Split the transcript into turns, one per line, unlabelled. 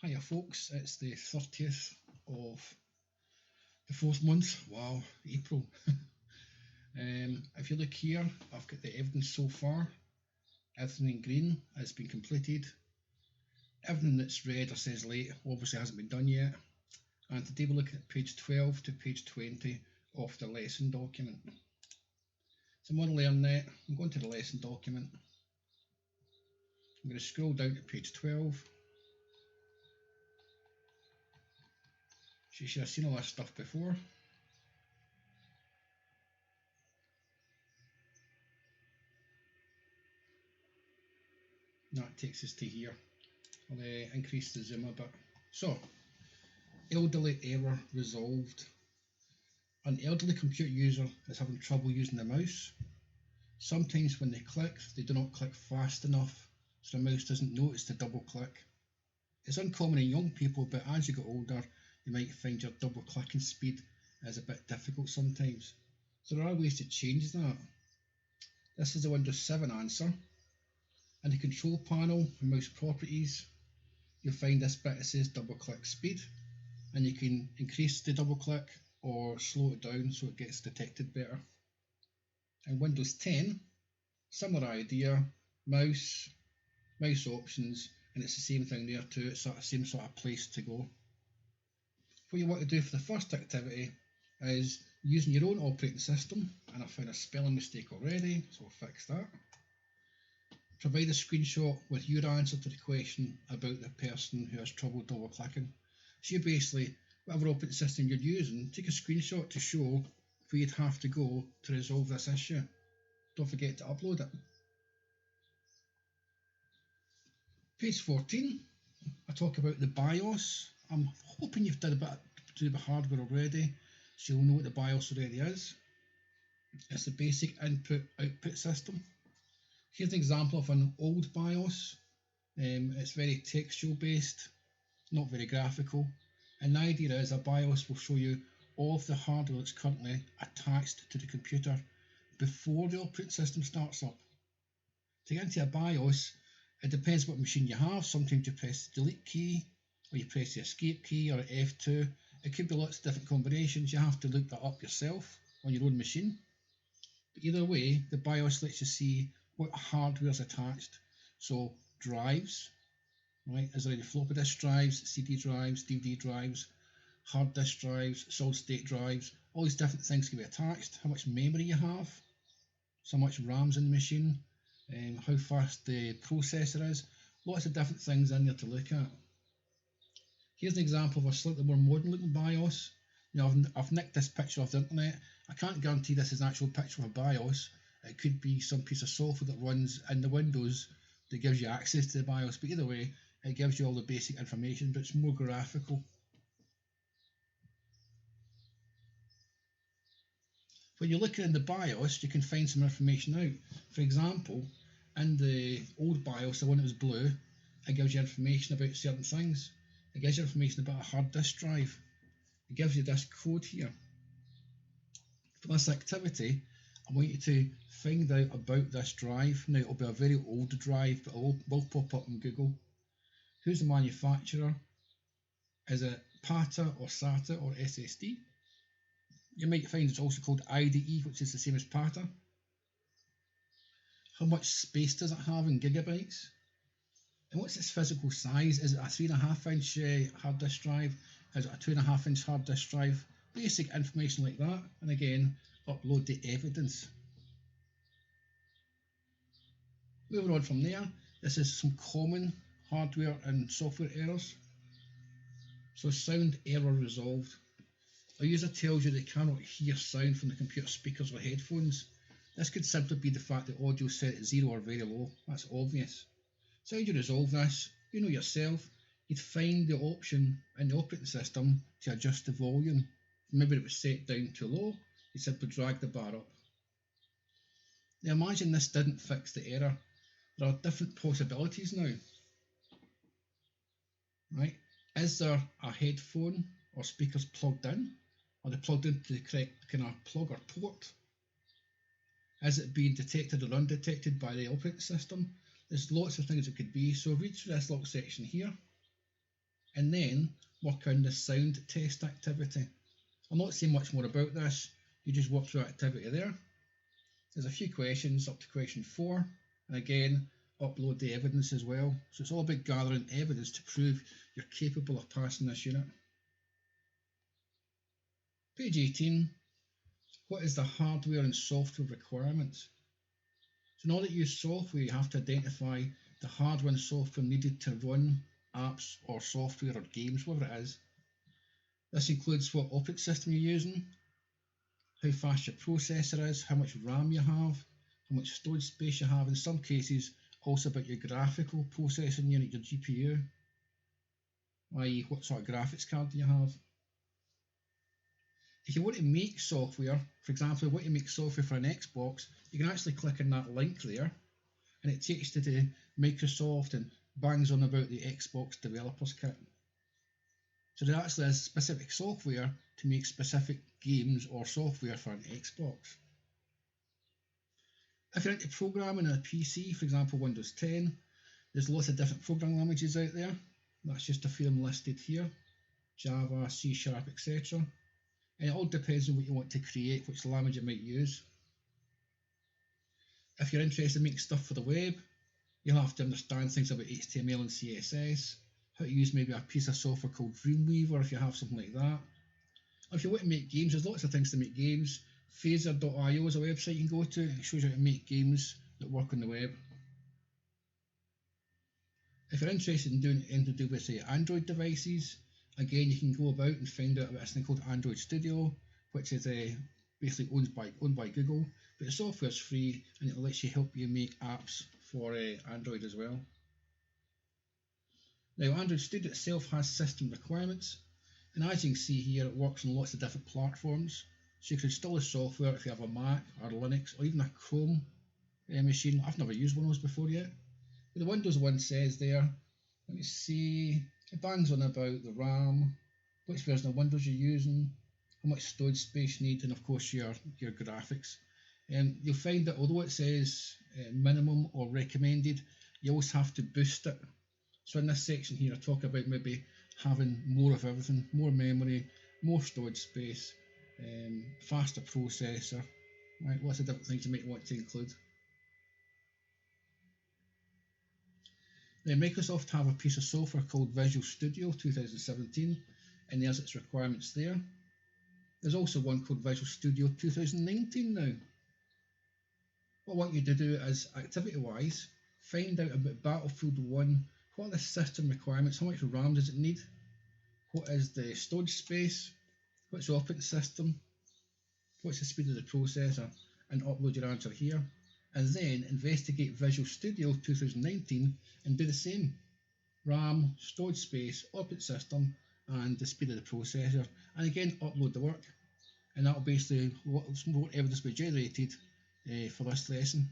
Hiya folks, it's the 30th of the 4th month, wow, April. If you look here, I've got the evidence so far. Everything in green has been completed. Everything that's red or says late obviously hasn't been done yet. And today we're looking at page 12 to page 20 of the lesson document. So I'm going to learn that. I'm going to the lesson document. I'm going to scroll down to page 12. You should have seen all this stuff before. That takes us to here. I'll increase the zoom a bit. So, elderly error resolved. An elderly computer user is having trouble using the mouse. Sometimes when they click, they do not click fast enough, so the mouse doesn't notice the double click. It's uncommon in young people, but as you get older, you might find your double clicking speed is a bit difficult sometimes. So there are ways to change that. This is the Windows 7 answer. In the control panel, mouse properties, you'll find this bit that says double click speed, and you can increase the double click or slow it down so it gets detected better. In Windows 10, similar idea, mouse options, and it's the same thing there too, it's the same sort of place to go. What you want to do for the first activity is using your own operating system, and I found a spelling mistake already, so I'll fix that. Provide a screenshot with your answer to the question about the person who has trouble double clicking. So you basically, whatever operating system you're using, take a screenshot to show where you'd have to go to resolve this issue. Don't forget to upload it. Page 14, I talk about the BIOS. I'm hoping you've done a bit to do with hardware already, so you'll know what the BIOS already is. It's the basic input-output system. Here's an example of an old BIOS. It's very textual based, not very graphical. And the idea is a BIOS will show you all of the hardware that's currently attached to the computer before the operating system starts up. To get into a BIOS, it depends what machine you have. Sometimes you press the delete key, or you press the escape key, or F2. It could be lots of different combinations. You have to look that up yourself on your own machine. But either way, the BIOS lets you see what hardware is attached. So drives, right? Is there any floppy disk drives, CD drives, DVD drives, hard disk drives, solid state drives? All these different things can be attached. How much memory you have, so much RAM's in the machine, how fast the processor is. Lots of different things in there to look at. Here's an example of a slightly more modern looking BIOS. You know, I've nicked this picture off the internet. I can't guarantee this is an actual picture of a BIOS. It could be some piece of software that runs in the Windows that gives you access to the BIOS, but either way, it gives you all the basic information, but it's more graphical. When you're looking in the BIOS, you can find some information out. For example, in the old BIOS, the one that was blue, it gives you information about certain things. It gives you information about a hard disk drive. It gives you this code here. For this activity, I want you to find out about this drive. Now, it'll be a very old drive, but it will pop up on Google. Who's the manufacturer? Is it PATA or SATA or SSD? You might find it's also called IDE, which is the same as PATA. How much space does it have in gigabytes? And what's its physical size? Is it a 3.5 inch hard disk drive? Is it a 2.5 inch hard disk drive? Basic information like that. And again, upload the evidence. Moving on from there, this is some common hardware and software errors. So sound error resolved. A user tells you they cannot hear sound from the computer speakers or headphones. This could simply be the fact that audio is set at 0 or very low. That's obvious. So how do you resolve this? You know yourself. You'd find the option in the operating system to adjust the volume. Maybe it was set down too low, you simply drag the bar up. Now imagine this didn't fix the error. There are different possibilities now. Right? Is there a headphone or speakers plugged in? Are they plugged into the correct kind of plug or port? Is it being detected or undetected by the operating system? There's lots of things it could be. So read through this little section here. and then work on the sound test activity. I'll not say much more about this, you just work through activity there. There's a few questions up to question 4, and again, upload the evidence as well. So it's all about gathering evidence to prove you're capable of passing this unit. Page 18, what is the hardware and software requirements? So in order to use software, you have to identify the hardware and software needed to run apps or software or games, whatever it is. This includes what operating system you're using, how fast your processor is, how much RAM you have, how much storage space you have. In some cases, also about your graphical processing unit, your GPU, i.e. what sort of graphics card do you have. If you want to make software, for example, want to make software for an Xbox, you can actually click on that link there and it takes you to Microsoft and bangs on about the Xbox Developers Kit. So there actually is specific software to make specific games or software for an Xbox. If you're into programming on a PC, for example Windows 10, there's lots of different programming languages out there. That's just a few of them listed here. Java, C#, etc. And it all depends on what you want to create, which language you might use. If you're interested in making stuff for the web, you'll have to understand things about HTML and CSS, how to use maybe a piece of software called Dreamweaver if you have something like that. If you want to make games, there's lots of things to make games. Phaser.io is a website you can go to. It shows you how to make games that work on the web. If you're interested in doing anything to do with say Android devices, again you can go about and find out about this thing called Android Studio, which is basically owned by Google, but the software is free and it lets you help you make apps for Android as well. Now Android Studio itself has system requirements, and as you can see here it works on lots of different platforms, so you can install the software if you have a Mac or Linux or even a Chrome machine. I've never used one of those before yet. But the Windows one says there, let me see, it bangs on about the RAM, which version of Windows you're using, how much storage space you need, and of course your graphics. You'll find that although it says minimum or recommended, you always have to boost it. So in this section here I talk about maybe having more of everything, more memory, more storage space, faster processor, right, lots of different things you might want to include. Now Microsoft have a piece of software called Visual Studio 2017, and there's its requirements there. There's also one called Visual Studio 2019 now. What I want you to do is, activity wise, find out about Battlefield 1, what are the system requirements, how much RAM does it need, what is the storage space, what's the operating system, what's the speed of the processor, and upload your answer here. And then investigate Visual Studio 2019 and do the same. RAM, storage space, operating system, and the speed of the processor. And again, upload the work. And that'll basically, what evidence will be generated for this lesson.